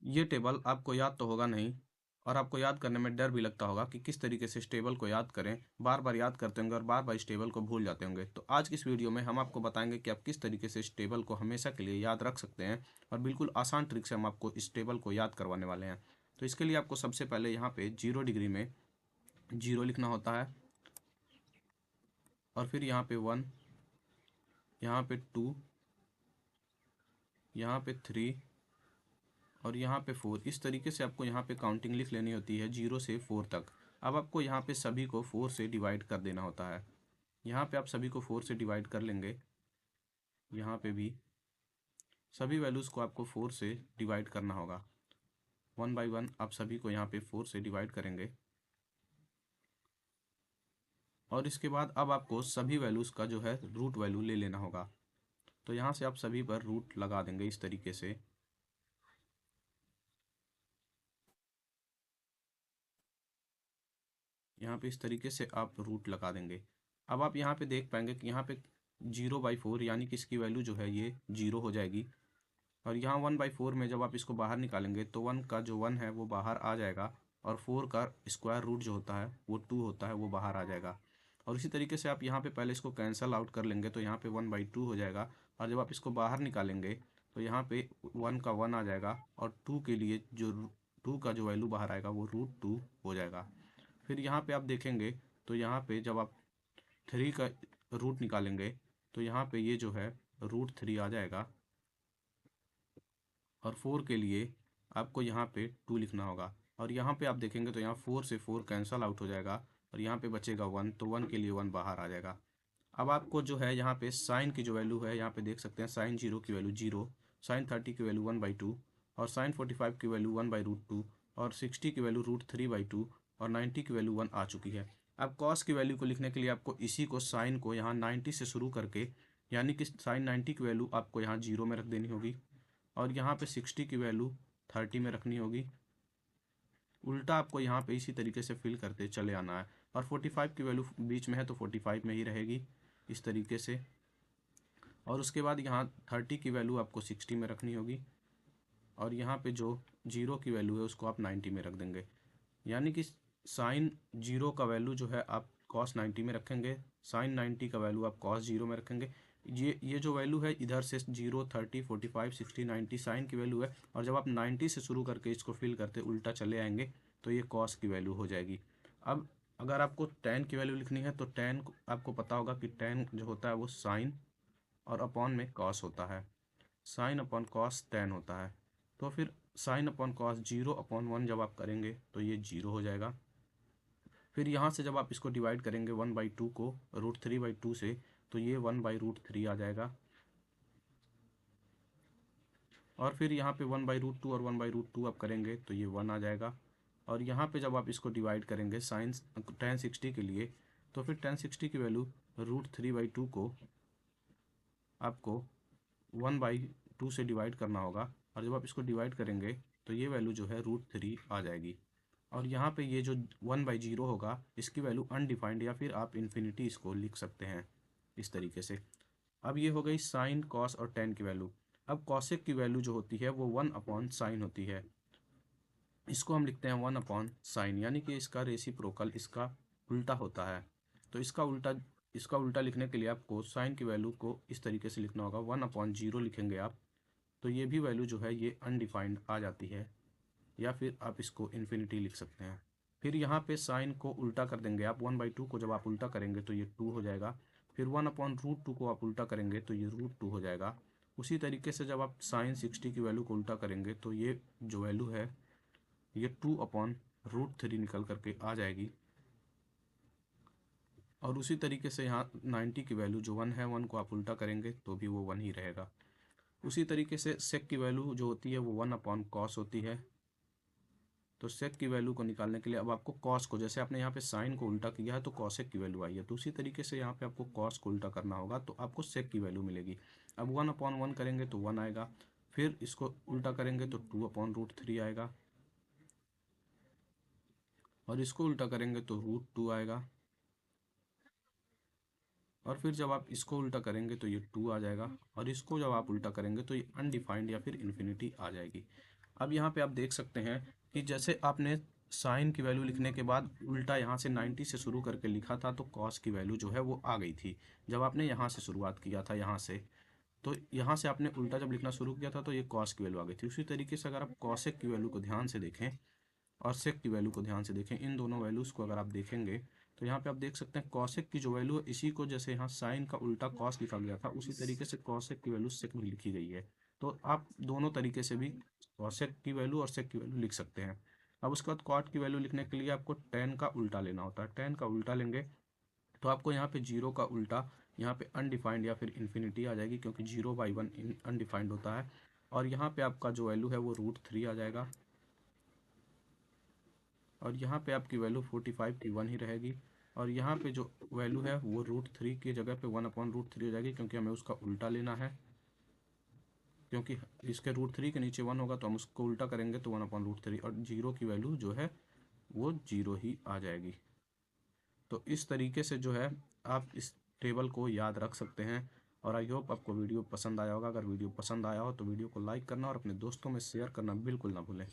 ये टेबल आपको याद तो होगा नहीं, और आपको याद करने में डर भी लगता होगा कि किस तरीके से इस टेबल को याद करें। बार बार याद करते होंगे और बार बार इस टेबल को भूल जाते होंगे। तो आज की इस वीडियो में हम आपको बताएंगे कि आप किस तरीके से इस टेबल को हमेशा के लिए याद रख सकते हैं, और बिल्कुल आसान ट्रिक से हम आपको इस टेबल को याद करवाने वाले हैं। तो इसके लिए आपको सबसे पहले यहाँ पे 0 डिग्री में 0 लिखना होता है, और फिर यहाँ पे 1, यहाँ पे 2, यहाँ पे 3 और यहाँ पे 4। इस तरीके से आपको यहाँ पे काउंटिंग लिख लेनी होती है 0 से 4 तक। अब आपको यहाँ पे सभी को 4 से डिवाइड कर देना होता है। यहाँ पे आप सभी को 4 से डिवाइड कर लेंगे। यहाँ पे भी सभी वैल्यूज़ को आपको 4 से डिवाइड करना होगा। 1 बाई 1 आप सभी को यहाँ पे 4 से डिवाइड करेंगे। और इसके बाद अब आपको सभी वैल्यूज़ का जो है रूट वैल्यू ले लेना होगा। तो यहाँ से आप सभी पर रूट लगा देंगे इस तरीके से। यहाँ पे इस तरीके से आप रूट लगा देंगे। अब आप यहाँ पे देख पाएंगे कि यहाँ पे 0/4 यानी कि इसकी वैल्यू जो है ये 0 हो जाएगी। और यहाँ 1/4 में जब आप इसको बाहर निकालेंगे तो 1 का जो 1 है वो बाहर आ जाएगा, और 4 का स्क्वायर रूट जो होता है वो 2 होता है, वो बाहर आ जाएगा। और इसी तरीके से आप यहाँ पे पहले इसको कैंसल आउट कर लेंगे, तो यहाँ पे 1/2 हो जाएगा। और जब आप इसको बाहर निकालेंगे तो यहाँ पे 1 का 1 आ जाएगा, और 2 के लिए जो 2 का जो वैल्यू बाहर आएगा वो √2 हो जाएगा। फिर यहाँ पे आप देखेंगे तो यहाँ पे जब आप 3 का रूट निकालेंगे तो यहाँ पे ये जो है √3 आ जाएगा। और 4 के लिए आपको यहाँ पे 2 लिखना होगा। और यहाँ पे आप देखेंगे तो यहाँ 4 से 4 कैंसल आउट हो जाएगा, और यहाँ पे बचेगा 1, तो 1 के लिए 1 बाहर आ जाएगा। अब आपको जो है यहाँ पे साइन की जो वैल्यू है यहाँ पे देख सकते हैं, साइन 0 की वैल्यू 0, साइन 30 की वैल्यू 1/2, और साइन 45 की वैल्यू 1/√2, और 60 की वैल्यू √3/2, और 90 की वैल्यू 1 आ चुकी है। अब कॉस की वैल्यू को लिखने के लिए आपको इसी को साइन को यहाँ 90 से शुरू करके, यानी कि साइन 90 की वैल्यू आपको यहाँ 0 में रख देनी होगी, और यहाँ पे 60 की वैल्यू 30 में रखनी होगी। उल्टा आपको यहाँ पे इसी तरीके से फिल करते चले आना है। और 45 की वैल्यू बीच में है तो 45 में ही रहेगी इस तरीके से। और उसके बाद यहाँ 30 की वैल्यू आपको 60 में रखनी होगी, और यहाँ पे जो 0 की वैल्यू है उसको आप 90 में रख देंगे। यानी कि साइन 0 का वैल्यू जो है आप कॉस 90 में रखेंगे, साइन 90 का वैल्यू आप कॉस 0 में रखेंगे। ये जो वैल्यू है इधर से 0, 30, 45, 60, 90 साइन की वैल्यू है, और जब आप 90 से शुरू करके इसको फिल करते उल्टा चले आएंगे तो ये कॉस की वैल्यू हो जाएगी। अब अगर आपको टेन की वैल्यू लिखनी है तो टेन आपको पता होगा कि टेन जो होता है वो साइन और अपॉन में कॉस होता है, साइन अपॉन कॉस टेन होता है। तो फिर साइन अपॉन कॉस 0/1 जब आप करेंगे तो ये 0 हो जाएगा। फिर यहाँ से जब आप इसको डिवाइड करेंगे 1/2 को √3/2 से, तो ये 1/√3 आ जाएगा। और फिर यहाँ पे 1/√2 और 1/√2 आप करेंगे तो ये 1 आ जाएगा। और यहाँ पे जब आप इसको डिवाइड करेंगे साइन tan 60 के लिए, तो फिर tan 60 की वैल्यू √3/2 को आपको 1/2 से डिवाइड करना होगा, और जब आप इसको डिवाइड करेंगे तो ये वैल्यू जो है √3 आ जाएगी। और यहाँ पे ये जो 1/0 होगा इसकी वैल्यू अनडिफाइंड, या फिर आप इन्फिनिटी इसको लिख सकते हैं इस तरीके से। अब ये हो गई साइन कॉस और टेन की वैल्यू। अब कॉसेक की वैल्यू जो होती है वो 1/साइन होती है। इसको हम लिखते हैं 1/साइन, यानी कि इसका रेसिप्रोकल इसका उल्टा होता है। तो इसका उल्टा लिखने के लिए आपको साइन की वैल्यू को इस तरीके से लिखना होगा, 1/0 लिखेंगे आप, तो ये भी वैल्यू जो है ये अनडिफाइंड आ जाती है, या फिर आप इसको इन्फिनिटी लिख सकते हैं। फिर यहाँ पे साइन को उल्टा कर देंगे आप, 1/2 को जब आप उल्टा करेंगे तो ये 2 हो जाएगा। फिर 1/√2 को आप उल्टा करेंगे तो ये √2 हो जाएगा। उसी तरीके से जब आप साइन 60 की वैल्यू को उल्टा करेंगे तो ये जो वैल्यू है ये 2/√3 निकल करके आ जाएगी। और उसी तरीके से यहाँ 90 की वैल्यू जो 1 है, 1 को आप उल्टा करेंगे तो भी वो 1 ही रहेगा। उसी तरीके से सेक की वैल्यू जो होती है वो 1/कॉस होती है। तो सेक की वैल्यू को निकालने के लिए अब आपको कॉस को, जैसे आपने यहाँ पे साइन को उल्टा किया है तो कॉसेक की वैल्यू आई है, तो उसी तरीके से यहाँ पे आपको कॉस को उल्टा करना होगा तो आपको सेक की वैल्यू मिलेगी। अब 1/1 करेंगे तो 1 आएगा, फिर इसको उल्टा करेंगे तो 2/√3 आएगा, और इसको उल्टा करेंगे तो √2 आएगा, और फिर जब आप इसको उल्टा करेंगे तो ये 2 आ जाएगा, और इसको जब आप उल्टा करेंगे तो ये अनडिफाइंड या फिर इन्फिनिटी आ जाएगी। अब यहाँ पे आप देख सकते हैं कि जैसे आपने साइन की वैल्यू लिखने के बाद उल्टा यहाँ से 90 से शुरू करके लिखा था, तो कॉस की वैल्यू जो है वो आ गई थी जब आपने यहाँ से शुरुआत किया था, यहाँ से। तो यहाँ से आपने उल्टा जब लिखना शुरू किया था तो ये कॉस की वैल्यू आ गई थी। उसी तरीके से अगर आप कॉसेक की वैल्यू को ध्यान से देखें और सेक की वैल्यू को ध्यान से देखें, इन दोनों वैल्यूज़ को अगर आप देखेंगे तो यहाँ पे आप देख सकते हैं कॉसेक की जो वैल्यू है, इसी को जैसे यहाँ साइन का उल्टा कॉस लिखा गया था, उसी तरीके से कॉसेक की वैल्यू सेक भी लिखी गई है। तो आप दोनों तरीके से भी कॉसेक की वैल्यू और सेक की वैल्यू लिख सकते हैं। अब उसके बाद कॉट की वैल्यू लिखने के लिए आपको टेन का उल्टा लेना होता है। टेन का उल्टा लेंगे तो आपको यहाँ पे जीरो का उल्टा यहाँ पे अनडिफाइंड या फिर इन्फिनिटी आ जाएगी, क्योंकि 0/1 अनडिफाइंड होता है। और यहाँ पे आपका जो वैल्यू है वो √3 आ जाएगा, और यहाँ पे आपकी वैल्यू 45 की 1 ही रहेगी। और यहाँ पे जो वैल्यू है वो √3 की जगह पे 1/√3 हो जाएगी, क्योंकि हमें उसका उल्टा लेना है। क्योंकि इसके √3 के नीचे 1 होगा तो हम उसको उल्टा करेंगे तो 1/√3, और जीरो की वैल्यू जो है वो जीरो ही आ जाएगी। तो इस तरीके से जो है आप इस टेबल को याद रख सकते हैं। और आई होप आपको वीडियो पसंद आया होगा। अगर वीडियो पसंद आया हो तो वीडियो को लाइक करना और अपने दोस्तों में शेयर करना बिल्कुल ना भूलें।